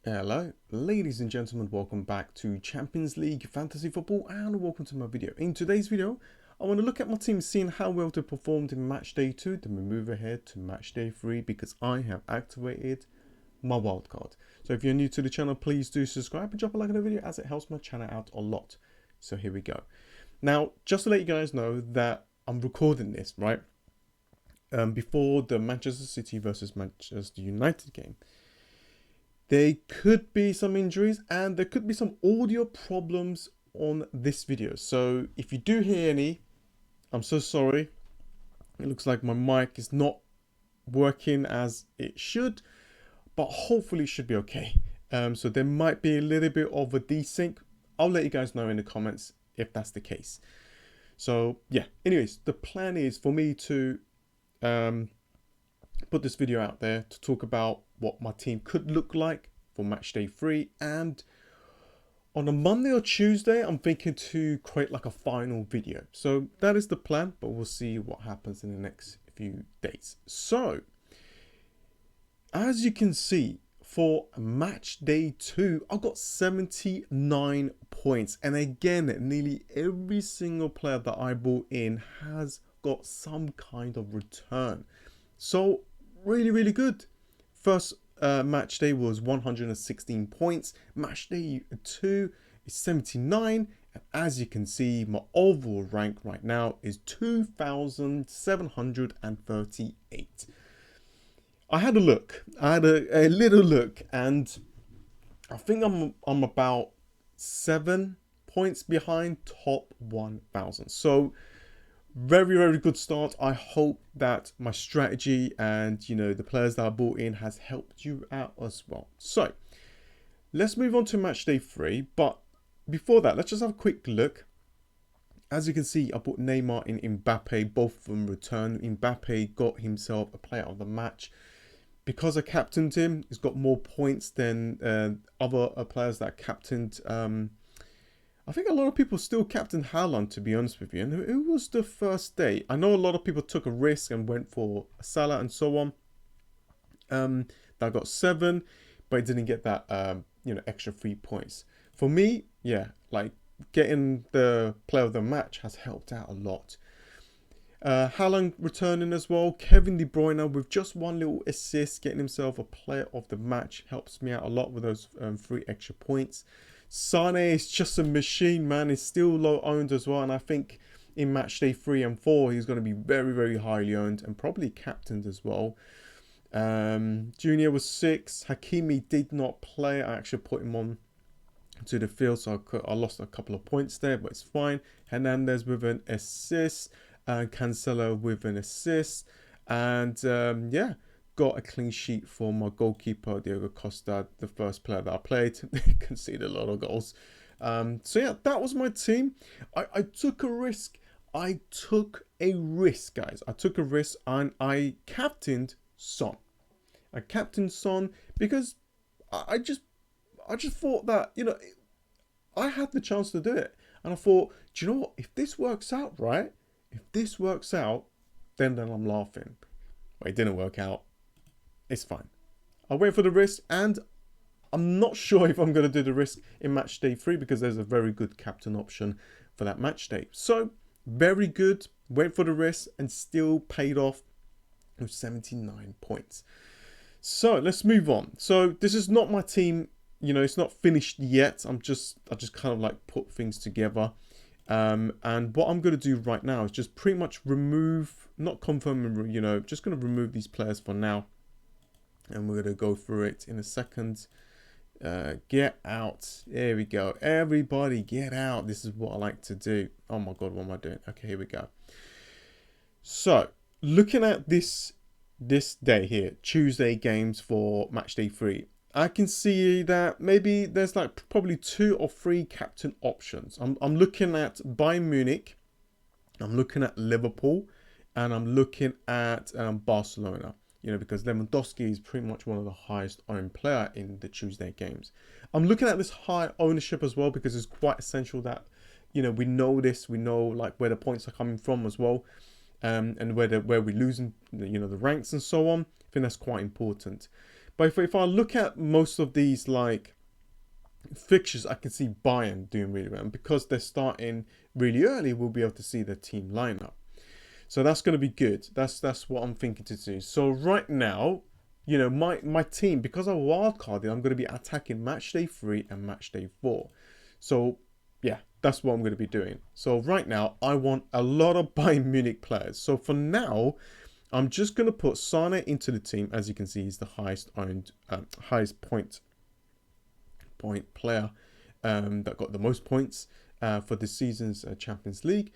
Hello, ladies and gentlemen, welcome back to Champions League Fantasy Football and welcome to my video. In today's video, I want to look at my team, seeing how well they performed in match day 2, then we move ahead to match day 3 because I have activated my wildcard. So if you're new to the channel, please do subscribe and drop a like on the video as it helps my channel out a lot. So here we go. Now, just to let you guys know that I'm recording this, right? Before the Manchester City versus Manchester United game. There could be some injuries and there could be some audio problems on this video. So if you do hear any, I'm so sorry. It looks like my mic is not working as it should, but hopefully it should be okay. So there might be a little bit of a desync. I'll let you guys know in the comments if that's the case. So yeah, anyways, the plan is for me to put this video out there to talk about what my team could look like for match day 3, and on a Monday or Tuesday I'm thinking to create like a final video. So that is the plan, but we'll see what happens in the next few days. So as you can see, for match day 2 I got 79 points, and again nearly every single player that I bought in has got some kind of return. So really good. First match day was 116 points. Match day 2 is 79, and as you can see, my overall rank right now is 2,738. I had a look. I had a little look, and I think I'm about 7 points behind top 1,000. So very good start. I hope that my strategy and the players that I bought in has helped you out as well. So let's move on to match day 3, but before that, let's just have a quick look. As you can see, I bought Neymar and Mbappe, both of them returned. Mbappe got himself a player of the match because I captained him. He's got more points than other players that I captained. I think a lot of people still captain Haaland, to be honest with you. And it was the first day. I know a lot of people took a risk and went for Salah and so on. That got 7, but it didn't get that extra 3 points. For me, yeah, like getting the player of the match has helped out a lot. Haaland returning as well. Kevin De Bruyne with just 1 little assist, getting himself a player of the match, helps me out a lot with those 3 extra points. Sane is just a machine, man. He's still low owned as well, and I think in match day 3 and 4 he's going to be very highly owned and probably captained as well. Junior was 6. Hakimi did not play. I actually put him on to the field, so I lost a couple of points there, but it's fine. Hernandez with an assist, Cancelo with an assist, and yeah, got a clean sheet for my goalkeeper Diego Costa, the first player that I played. Conceded a lot of goals. So yeah, that was my team. I took a risk. I took a risk, guys. I took a risk, and I captained Son. I captained Son because I just thought that I had the chance to do it, and I thought, do you know what? If this works out, right? If this works out, then I'm laughing. But it didn't work out. It's fine. I went for the risk, and I'm not sure if I'm going to do the risk in match day 3 because there's a very good captain option for that match day. So very good. Went for the risk and still paid off with 79 points. So let's move on. So this is not my team. It's not finished yet. I just kind of like put things together. And what I'm going to do right now is just pretty much remove, not confirm, just going to remove these players for now. And we're going to go through it in a second. Get out. There we go. Everybody get out. This is what I like to do. Oh my God, what am I doing? Okay, here we go. So looking at this day here, Tuesday games for match day 3. I can see that maybe there's like probably 2 or 3 captain options. I'm looking at Bayern Munich, I'm looking at Liverpool, and I'm looking at Barcelona. Because Lewandowski is pretty much one of the highest owned player in the Tuesday games. I'm looking at this high ownership as well because it's quite essential that we know this. We know like where the points are coming from as well, and where we're losing the ranks and so on. I think that's quite important. But if I look at most of these like fixtures, I can see Bayern doing really well. And because they're starting really early, we'll be able to see their team lineup. So that's going to be good. That's what I'm thinking to do. So right now, you know, my team, because I'm wildcarded, I'm going to be attacking Matchday 3 and Matchday 4. So yeah, that's what I'm going to be doing. So right now, I want a lot of Bayern Munich players. So for now, I'm just going to put Sane into the team. As you can see, he's the highest point player that got the most points for this season's Champions League.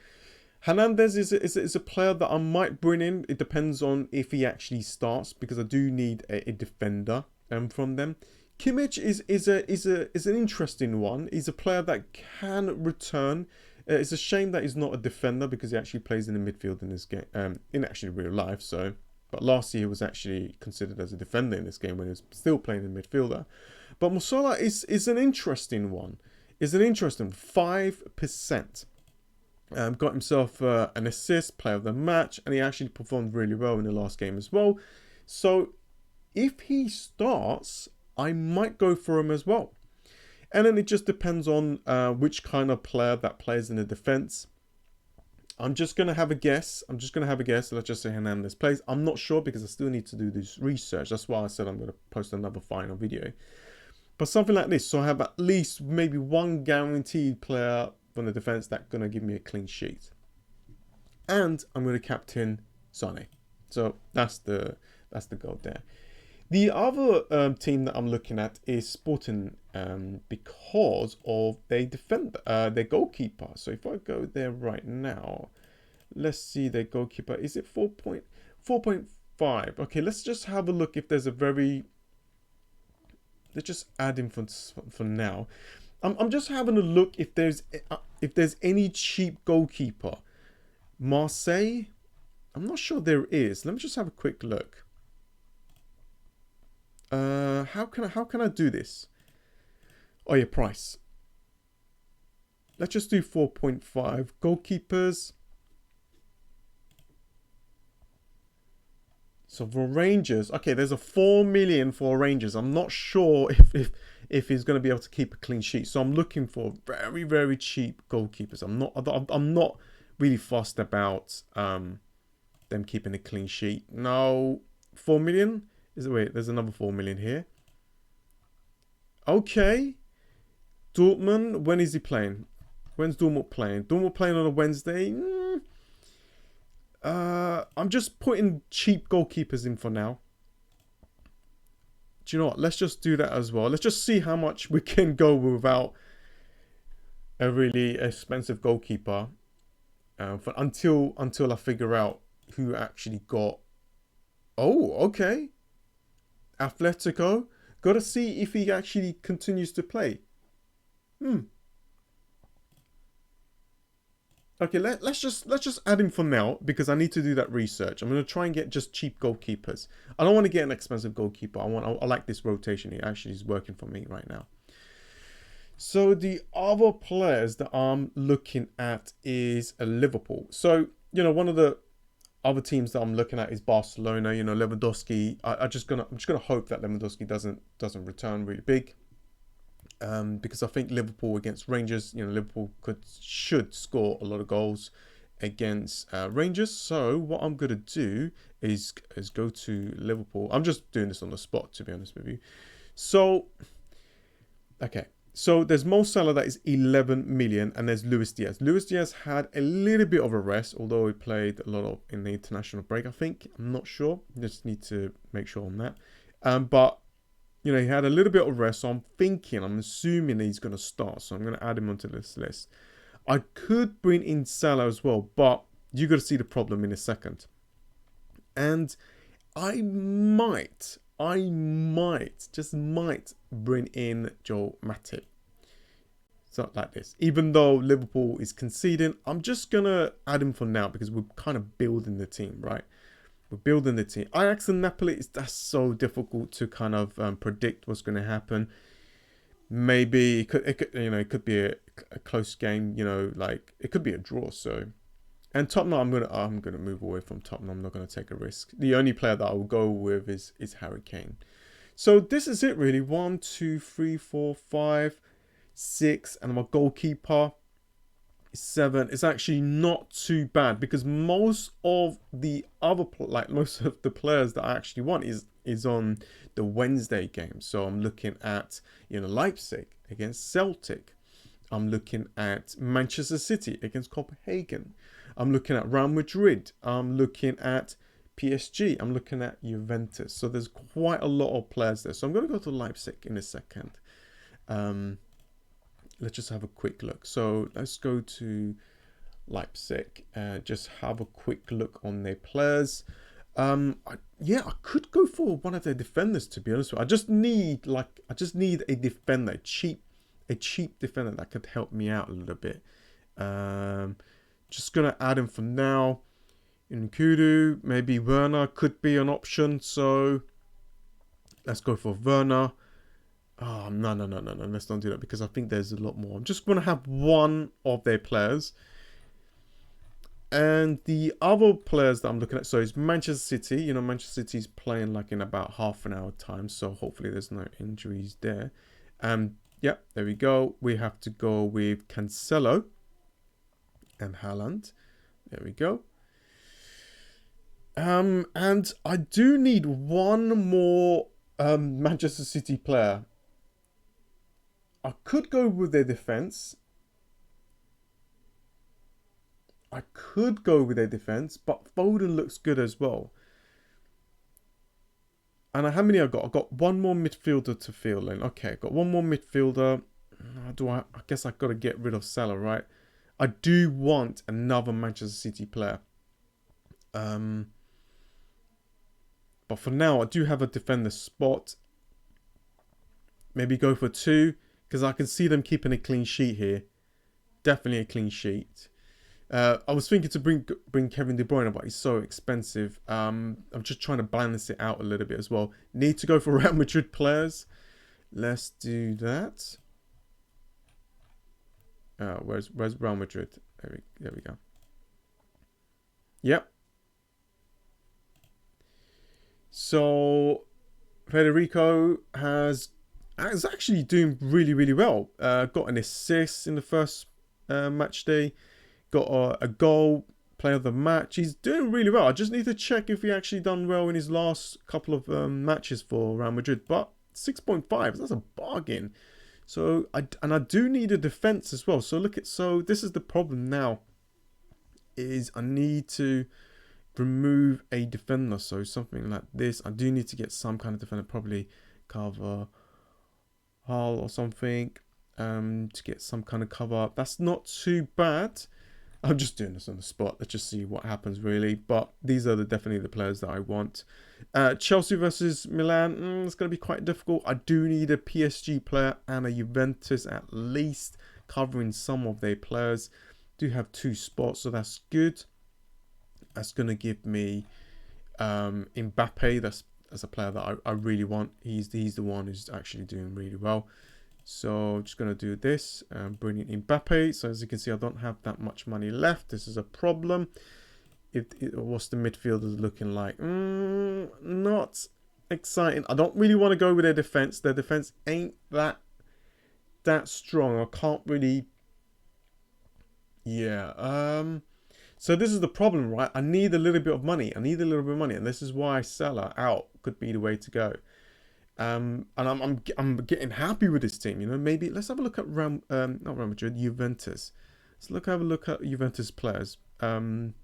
Hernandez is a player that I might bring in. It depends on if he actually starts, because I do need a defender from them. Kimmich is an interesting one. He's a player that can return. It's a shame that he's not a defender, because he actually plays in the midfield in this game, in actually real life. So, but last year he was actually considered as a defender in this game when he was still playing in midfielder. But Musiala is an interesting one. Is an interesting 5%. Got himself an assist, player of the match, and he actually performed really well in the last game as well. So if he starts, I might go for him as well. And then it just depends on which kind of player that plays in the defense. I'm just going to have a guess. Let's just say Hernandez plays. I'm not sure, because I still need to do this research. That's why I said I'm going to post another final video. But something like this. So I have at least maybe one guaranteed player from the defense that's going to give me a clean sheet. And I'm going to captain Sane. So that's the goal there. The other team that I'm looking at is Sporting, because of they defend their goalkeeper. So if I go there right now, let's see their goalkeeper. Is it 4.5? Okay, let's just have a look if there's a very... Let's just add him for now. I'm just having a look if there's any cheap goalkeeper. Marseille? I'm not sure there is. Let me just have a quick look. How can I do this? Oh yeah, price. Let's just do 4.5 goalkeepers. So for Rangers, okay, there's a 4 million for Rangers. I'm not sure if he's going to be able to keep a clean sheet. So I'm looking for very, very cheap goalkeepers. I'm not really fussed about them keeping a clean sheet. No, 4 million. Wait, there's another 4 million here. Okay. Dortmund, when is he playing? When's Dortmund playing? Dortmund playing on a Wednesday? I'm just putting cheap goalkeepers in for now. Do you know what? Let's just do that as well. Let's just see how much we can go without a really expensive goalkeeper until I figure out who actually got. Oh, okay. Atletico. Got to see if he actually continues to play. Okay, let's just add him for now, because I need to do that research. I'm going to try and get just cheap goalkeepers. I don't want to get an expensive goalkeeper. I like this rotation. It actually is working for me right now. So the other players that I'm looking at is Liverpool. So, you know, one of the other teams that I'm looking at is Barcelona. You know, Lewandowski. I'm just gonna hope that Lewandowski doesn't return really big. Because I think Liverpool against Rangers, you know, Liverpool should score a lot of goals against Rangers. So what I'm gonna do is go to Liverpool. I'm just doing this on the spot, to be honest with you. So, okay. So there's Mo Salah, that is 11 million, and there's Luis Diaz. Luis Diaz had a little bit of a rest, although he played a lot in the international break, I think. I'm not sure. Just need to make sure on that. But you know, he had a little bit of rest, so I'm assuming he's going to start. So I'm going to add him onto this list. I could bring in Salah as well, but you're going to see the problem in a second. And I might bring in Joel Matip. So like this. Even though Liverpool is conceding, I'm just going to add him for now, because we're kind of building the team, right? We're building the team. Ajax and Napoli, that's so difficult to kind of predict what's going to happen. Maybe it could be a close game. You know, like it could be a draw. So, and Tottenham, I'm gonna move away from Tottenham. I'm not gonna take a risk. The only player that I will go with is Harry Kane. So this is it really. 1, 2, 3, 4, 5, 6, and my goalkeeper is 7. It's actually not too bad because most of the other most of the players that I actually want is on the Wednesday game. So I'm looking at Leipzig against Celtic. I'm looking at Manchester City against Copenhagen. I'm looking at Real Madrid. I'm looking at PSG. I'm looking at Juventus. So there's quite a lot of players there. So I'm going to go to Leipzig in a second. Let's just have a quick look. So let's go to Leipzig and just have a quick look on their players. Yeah, I could go for one of their defenders, to be honest with you. I just need a defender, a cheap defender that could help me out a little bit. Just gonna add him for now. Nkudu, maybe Werner could be an option. So let's go for Werner. Oh, no. Let's not do that because I think there's a lot more. I'm just going to have one of their players. And the other players that I'm looking at, so it's Manchester City. Manchester City's playing like in about half an hour time. So hopefully there's no injuries there. Yeah, there we go. We have to go with Cancelo and Haaland. There we go. And I do need one more Manchester City player. I could go with their defense. But Foden looks good as well. And how many I got? I got one more midfielder to fill in. Okay, I got one more midfielder. I guess I got to get rid of Salah, right? I do want another Manchester City player. But for now, I do have a defender spot. Maybe go for 2. Because I can see them keeping a clean sheet here. Definitely a clean sheet. I was thinking to bring Kevin De Bruyne, but he's so expensive. I'm just trying to balance it out a little bit as well. Need to go for Real Madrid players. Let's do that. Where's Real Madrid? There we go. Yep. So Federico is actually doing really well. Got an assist in the first match day. Got a goal, player of the match. He's doing really well. I just need to check if he actually done well in his last couple of matches for Real Madrid. But 6.5, that's a bargain. So I do need a defense as well. So this is the problem now. Is I need to remove a defender. So something like this. I do need to get some kind of defender, probably cover Hull or something, to get some kind of cover. That's not too bad. I'm just doing this on the spot. Let's just see what happens really. But these are definitely the players that I want. Chelsea versus Milan. It's going to be quite difficult. I do need a PSG player and a Juventus at least, covering some of their players. Do have 2 spots, so that's good. That's going to give me Mbappe. That's a player that I really want. He's the one who's actually doing really well. So just going to do this and bring in Mbappe. So as you can see, I don't have that much money left. This is a problem. What's the midfielders looking like? Not exciting. I don't really want to go with their defense. Their defense ain't that strong. I can't really. Yeah. So this is the problem, right? I need a little bit of money. And this is why Salah out could be the way to go. And I'm getting happy with this team. Maybe let's have a look at not Real Madrid, Juventus. Let's have a look at Juventus players. Because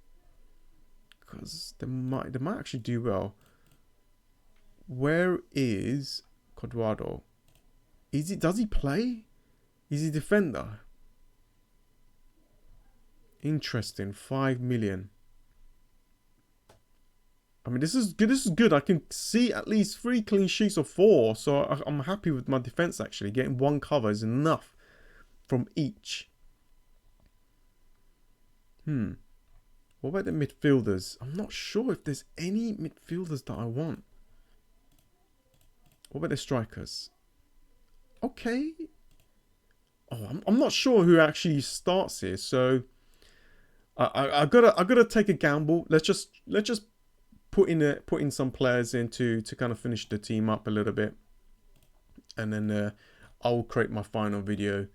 they might actually do well. Where is Cuadrado? Does he play? Is he defender? Interesting. 5 million. I mean, this is good. I can see at least 3 clean sheets or 4. So I'm happy with my defense, actually. Getting 1 cover is enough from each. What about the midfielders? I'm not sure if there's any midfielders that I want. What about the strikers? Okay. Oh, I'm not sure who actually starts here. So I gotta take a gamble. Let's just put in some players in to kind of finish the team up a little bit. and then I'll create my final video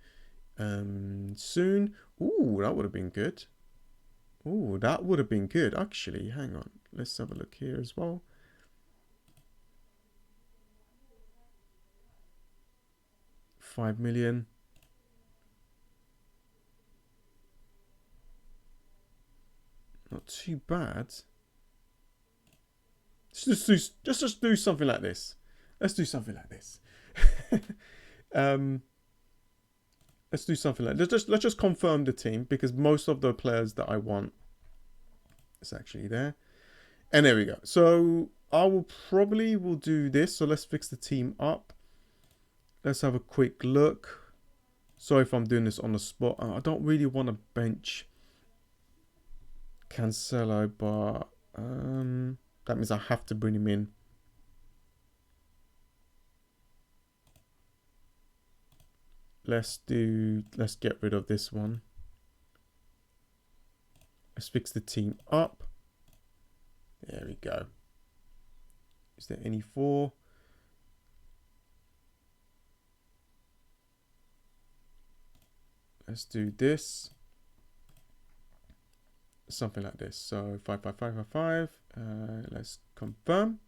soon. Ooh, that would have been good. Ooh, that would have been good. Actually, hang on. Let's have a look here as well. $5 million. Not too bad. Let's just do something like this. Let's do something like this. Let's do something like this. Let's just confirm the team, because most of the players that I want is actually there. And there we go. So I will do this. So let's fix the team up. Let's have a quick look. Sorry if I'm doing this on the spot. I don't really want to bench Cancelo, but that means I have to bring him in. Let's get rid of this one. Let's fix the team up. There we go. Is there any four? Let's do this. Something like this. So 55555. Let's confirm.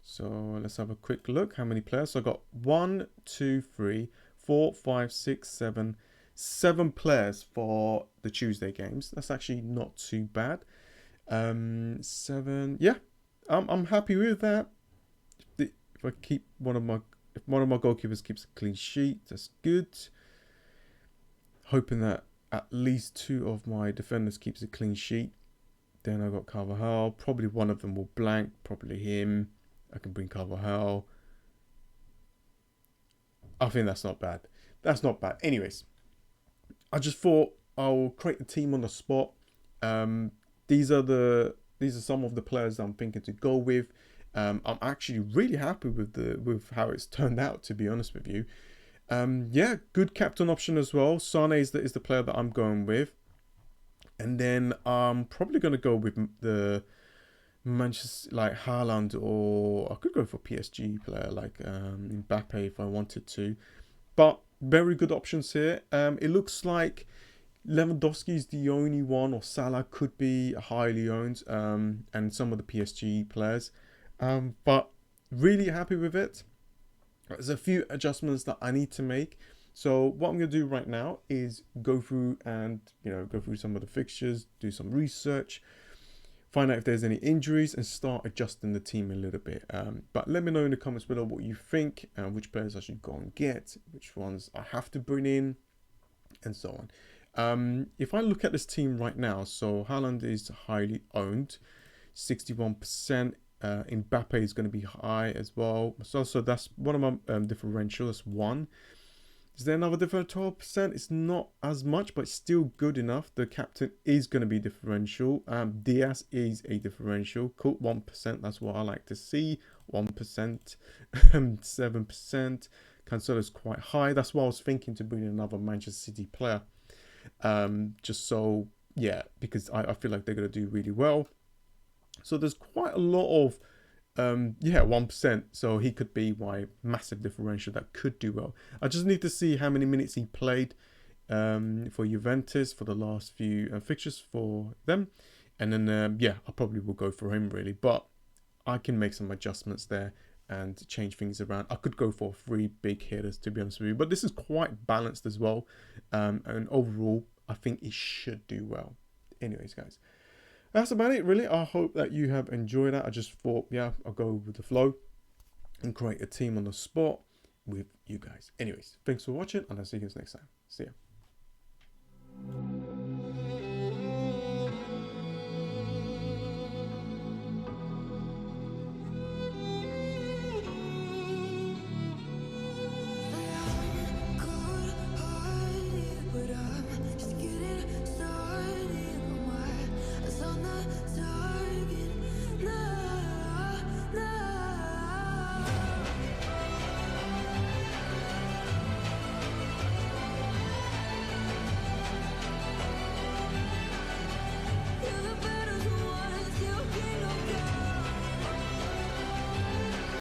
So let's have a quick look. How many players? So I got 1, 2, 3, 4, 5, 6, 7 players for the Tuesday games. That's actually not too bad. 7. Yeah, I'm happy with that. If I keep if one of my goalkeepers keeps a clean sheet, that's good. Hoping that at least 2 of my defenders keeps a clean sheet. Then I got Carvajal. Probably one of them will blank. Probably him. I can bring Carvajal. I think that's not bad. That's not bad. Anyways, I just thought I'll create the team on the spot. These are some of the players that I'm thinking to go with. I'm actually really happy with how it's turned out, to be honest with you. Yeah, good captain option as well. Sane is the player that I'm going with. And then I'm probably going to go with the Manchester, like Haaland, or I could go for PSG player like Mbappe if I wanted to. But very good options here. It looks like Lewandowski is the only one, or Salah could be highly owned, and some of the PSG players. But really happy with it. There's a few adjustments that I need to make. So what I'm going to do right now is go through and, go through some of the fixtures, do some research, find out if there's any injuries, and start adjusting the team a little bit. But let me know in the comments below what you think, which players I should go and get, which ones I have to bring in, and so on. If I look at this team right now, so Haaland is highly owned, 61%. Mbappe is going to be high as well. So that's one of my differential. That's 1. Is there another differential? 12%? It's not as much, but it's still good enough. The captain is going to be differential. Diaz is a differential. Cool, 1%. That's what I like to see. 1%, 7%. Cancelo is quite high. That's why I was thinking to bring in another Manchester City player. Just so, yeah, because I feel like they're going to do really well. So there's quite a lot of, 1%. So he could be my massive differential that could do well. I just need to see how many minutes he played for Juventus for the last few fixtures for them. And then, I probably will go for him really. But I can make some adjustments there and change things around. I could go for 3 big hitters, to be honest with you. But this is quite balanced as well. And overall, I think it should do well. Anyways, guys. That's about it, really. I hope that you have enjoyed that. I just thought, I'll go with the flow and create a team on the spot with you guys. Anyways, thanks for watching, and I'll see you guys next time. See ya.